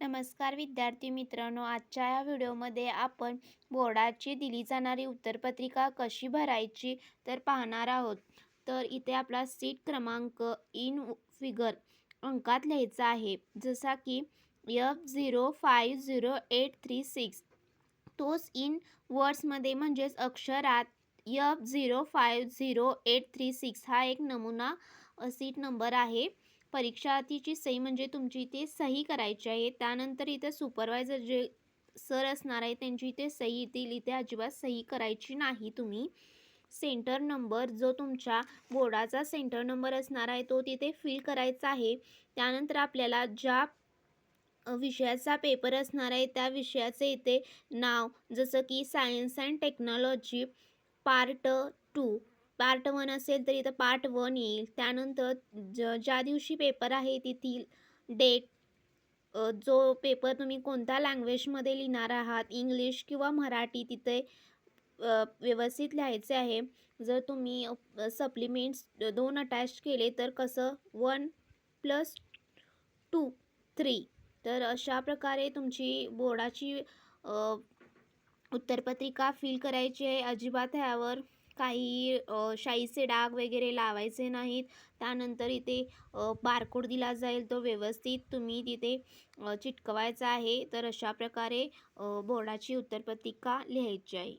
नमस्कार विद्यार्थी मित्रांनो, आजच्या या व्हिडिओमध्ये आपण बोर्डाची दिली जाणारी उत्तरपत्रिका कशी भरायची तर पाहणार आहोत. तर इथे आपला सीट क्रमांक इन फिगर अंकात लिहायचा आहे, जसा की F050836. तोच इन वर्ड्समध्ये म्हणजेच अक्षरात F050836 हा एक नमुना सीट नंबर आहे. परीक्षार्थीची सही म्हणजे तुमची इथे सही करायची आहे. त्यानंतर इथे सुपरवायझर जे सर असणार आहे त्यांची इथे सही येतील. इथे अजिबात सही करायची नाही तुम्ही. सेंटर नंबर जो तुमच्या बोर्डाचा सेंटर नंबर असणार आहे तो तिथे फिल करायचा आहे. त्यानंतर आपल्याला ज्या विषयाचा पेपर असणार आहे त्या विषयाचे इथे नाव, जसं की science and technology part 2, part 1 असेल तर इथं पार्ट 1 येईल. त्यानंतर ज्या दिवशी पेपर आहे तेथील डेट, जो पेपर तुम्ही कोणत्या लँग्वेजमध्ये लिहिणार आहात, इंग्लिश किंवा मराठी, तिथे व्यवस्थित लिहायचे आहे. जर तुम्ही सप्लिमेंट्स 2 अटॅच केले तर कसं 1 + 2 3. तर अशा प्रकारे तुमची बोर्डाची उत्तरपत्रिका फिल करायची आहे. अजिबात ह्यावर काही शाईचे डाग वगैरे लावायचे नाहीत. त्यानंतर इथे बारकोड दिला जाईल, तो व्यवस्थित तुम्ही तिथे चिटकवायचा आहे. तर अशा प्रकारे बोर्डाची उत्तरपत्रिका लिहायची आहे.